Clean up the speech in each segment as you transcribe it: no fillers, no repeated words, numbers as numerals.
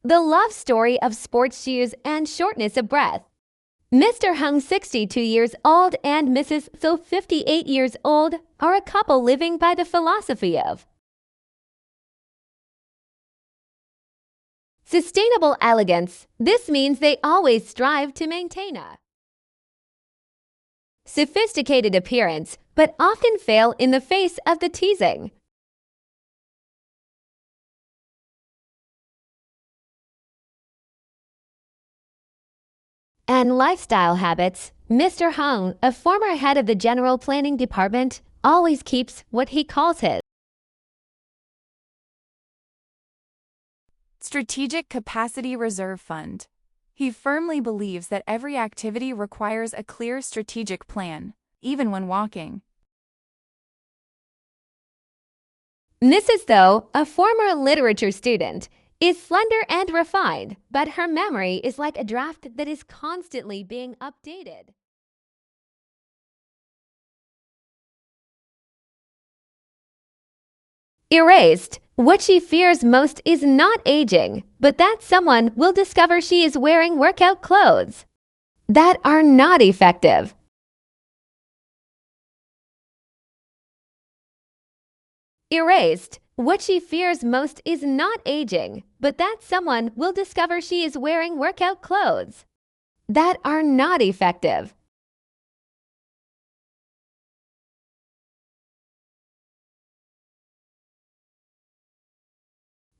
The love story of sports shoes and shortness of breath. Mr. Hung, 62 years old, and Mrs. So, 58 years old, are a couple living by the philosophy of sustainable elegance. This means they always strive to maintain a sophisticated appearance, but often fail in the face of the teasing and lifestyle habits. Mr. Hung, a former head of the General Planning Department, always keeps what he calls his Strategic Capacity Reserve Fund. He firmly believes that every activity requires a clear strategic plan, even when walking. Mrs. Though, a former literature student, is slender and refined, but her memory is like a draft that is constantly being updated. Erased. What she fears most is not aging, but that someone will discover she is wearing workout clothes that are not effective. Erased. What she fears most is not aging, but that someone will discover she is wearing workout clothes that are not effective.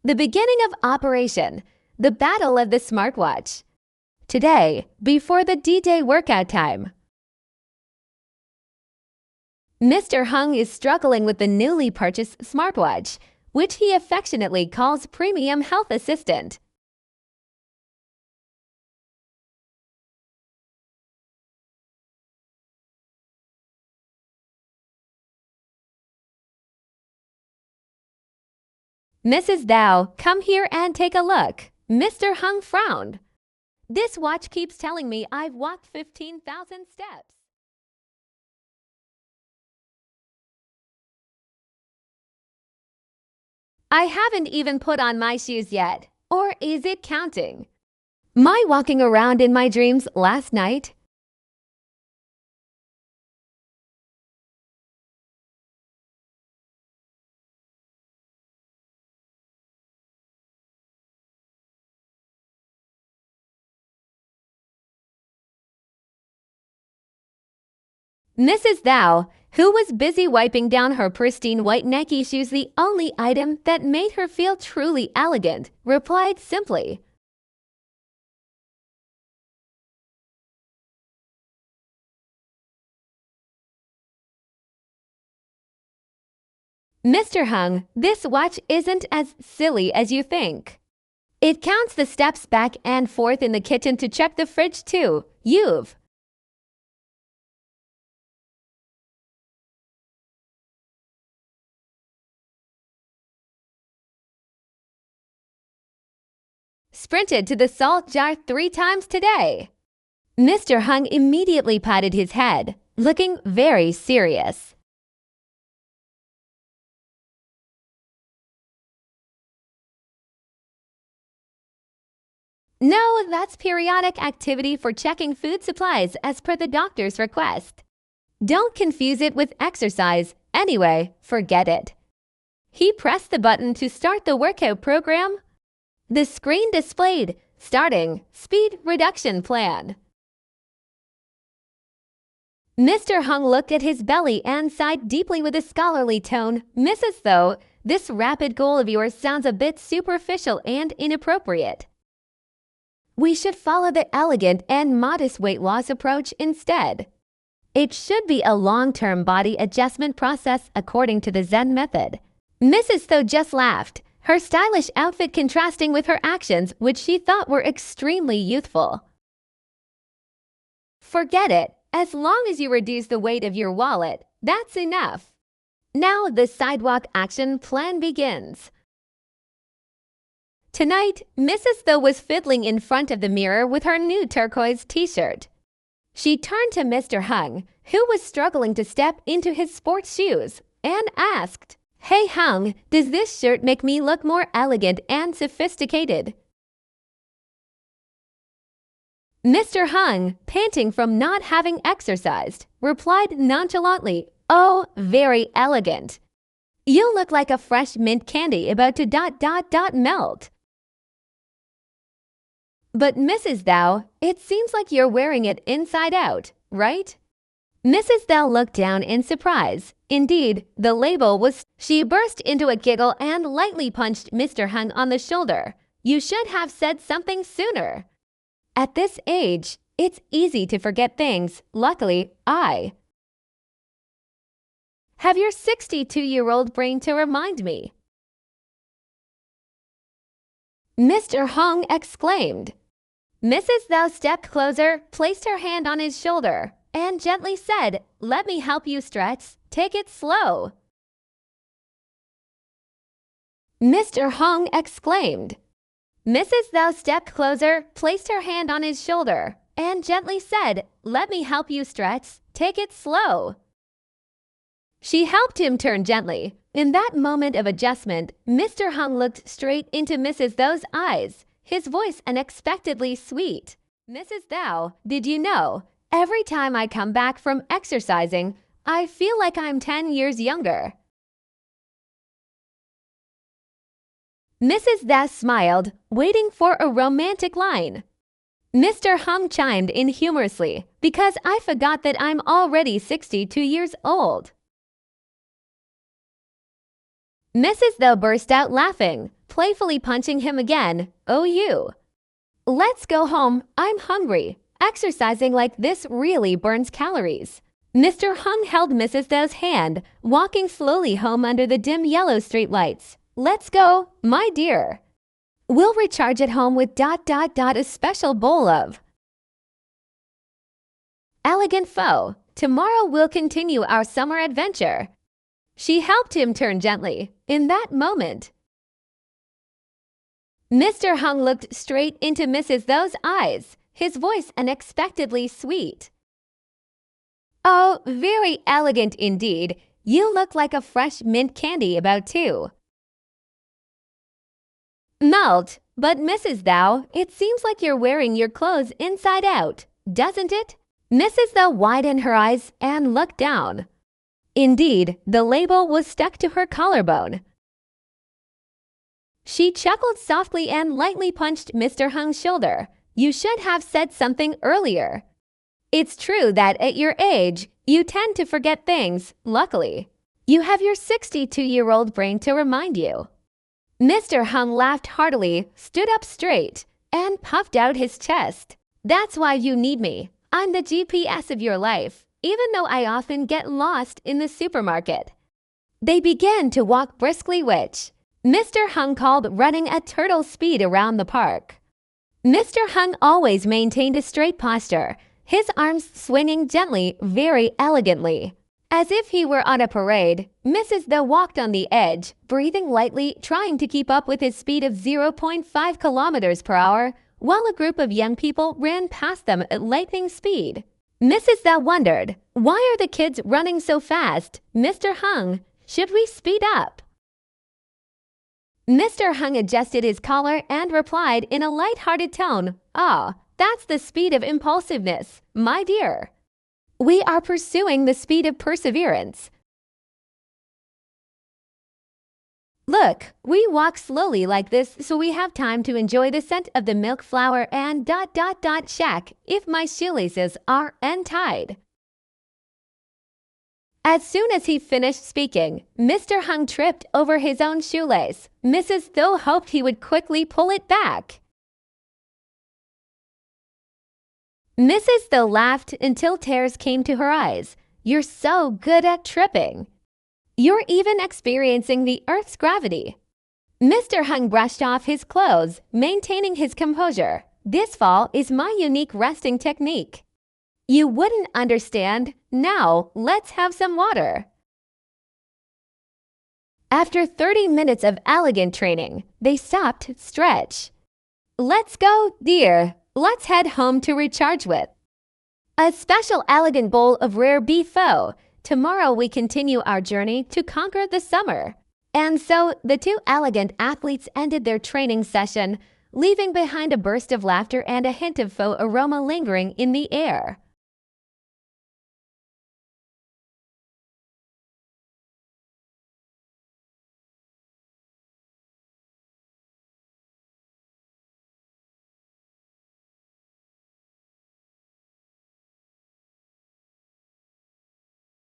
The beginning of operation, the battle of the smartwatch. Today, before the D-Day workout time, Mr. Hung is struggling with the newly purchased smartwatch, which he affectionately calls Premium Health Assistant. Mrs. Thou, come here and take a look. Mr. Hung frowned. This watch keeps telling me I've walked 15,000 steps. I haven't even put on my shoes yet. Or is it counting? My walking around in my dreams last night? Mrs. Thou, who was busy wiping down her pristine white Nike shoes, the only item that made her feel truly elegant, replied simply, Mr. Hung, this watch isn't as silly as you think. It counts the steps back and forth in the kitchen to check the fridge too. You've sprinted to the salt jar 3 times today. Mr. Hung immediately patted his head, looking very serious. No, that's periodic activity for checking food supplies as per the doctor's request. Don't confuse it with exercise. Anyway, forget it. He pressed the button to start the workout program. The screen displayed, starting speed reduction plan. Mr. Hung looked at his belly and sighed deeply with a scholarly tone. Mrs. Though, this rapid goal of yours sounds a bit superficial and inappropriate. We should follow the elegant and modest weight loss approach instead. It should be a long-term body adjustment process according to the Zen method. Mrs. Though just laughed, her stylish outfit contrasting with her actions, which she thought were extremely youthful. Forget it. As long as you reduce the weight of your wallet, that's enough. Now the sidewalk action plan begins. Tonight, Mrs. Though was fiddling in front of the mirror with her new turquoise t-shirt. She turned to Mr. Hung, who was struggling to step into his sports shoes, and asked, Hey Hung, does this shirt make me look more elegant and sophisticated? Mr. Hung, panting from not having exercised, replied nonchalantly, "Oh, very elegant. You look like a fresh mint candy about to melt." "But Mrs. Thou, it seems like you're wearing it inside out, right?" Mrs. Thou looked down in surprise. Indeed, the label was... She burst into a giggle and lightly punched Mr. Hung on the shoulder. "You should have said something sooner. At this age, it's easy to forget things. Luckily, I have your 62-year-old brain to remind me." Mr. Hung exclaimed. Mrs. Thou stepped closer, placed her hand on his shoulder, and gently said, "Let me help you stretch. Take it slow." Mr. Hung exclaimed. Mrs. Thou stepped closer, placed her hand on his shoulder, and gently said, "Let me help you stretch. Take it slow." She helped him turn gently. In that moment of adjustment, Mr. Hung looked straight into Mrs. Thou's eyes, his voice unexpectedly sweet. "Mrs. Thou, did you know, every time I come back from exercising, I feel like I'm 10 years younger." Mrs. Thou smiled, waiting for a romantic line. Mr. Hung chimed in humorously, "Because I forgot that I'm already 62 years old." Mrs. Thou burst out laughing, playfully punching him again. "Oh, you. Let's go home. I'm hungry. Exercising like this really burns calories." Mr. Hung held Mrs. Thou's hand, walking slowly home under the dim yellow streetlights. "Let's go, my dear. We'll recharge at home with a special bowl of elegant pho. Tomorrow we'll continue our summer adventure." She helped him turn gently. In that moment, Mr. Hung looked straight into Mrs. Thou's eyes, his voice unexpectedly sweet. "Oh, very elegant indeed. You look like a fresh mint candy about to melt. But Mrs. Thou, it seems like you're wearing your clothes inside out, doesn't it?" Mrs. Thou widened her eyes and looked down. Indeed, the label was stuck to her collarbone. She chuckled softly and lightly punched Mr. Hung's shoulder. "You should have said something earlier. It's true that at your age, you tend to forget things. Luckily, you have your 62-year-old brain to remind you." Mr. Hung laughed heartily, stood up straight, and puffed out his chest. "That's why you need me. I'm the GPS of your life, even though I often get lost in the supermarket." They began to walk briskly, which Mr. Hung called running at turtle speed around the park. Mr. Hung always maintained a straight posture, his arms swinging gently, very elegantly. As if he were on a parade, Mrs. Thou walked on the edge, breathing lightly, trying to keep up with his speed of 0.5 kilometers per hour, while a group of young people ran past them at lightning speed. Mrs. Thou wondered, "Why are the kids running so fast? Mr. Hung, should we speed up?" Mr. Hung adjusted his collar and replied in a light-hearted tone, "Ah, that's the speed of impulsiveness, my dear. We are pursuing the speed of perseverance. Look, we walk slowly like this so we have time to enjoy the scent of the milk flour and shack if my shoelaces are untied." As soon as he finished speaking, Mr. Hung tripped over his own shoelace. Mrs. Thou hoped he would quickly pull it back. Mrs. Thou laughed until tears came to her eyes. "You're so good at tripping. You're even experiencing the Earth's gravity." Mr. Hung brushed off his clothes, maintaining his composure. "This fall is my unique resting technique. You wouldn't understand. Now, let's have some water." After 30 minutes of elegant training, they stopped to stretch. "Let's go, dear. Let's head home to recharge with a special elegant bowl of rare beef pho. Tomorrow we continue our journey to conquer the summer." And so the two elegant athletes ended their training session leaving behind a burst of laughter and a hint of faux aroma lingering in the air.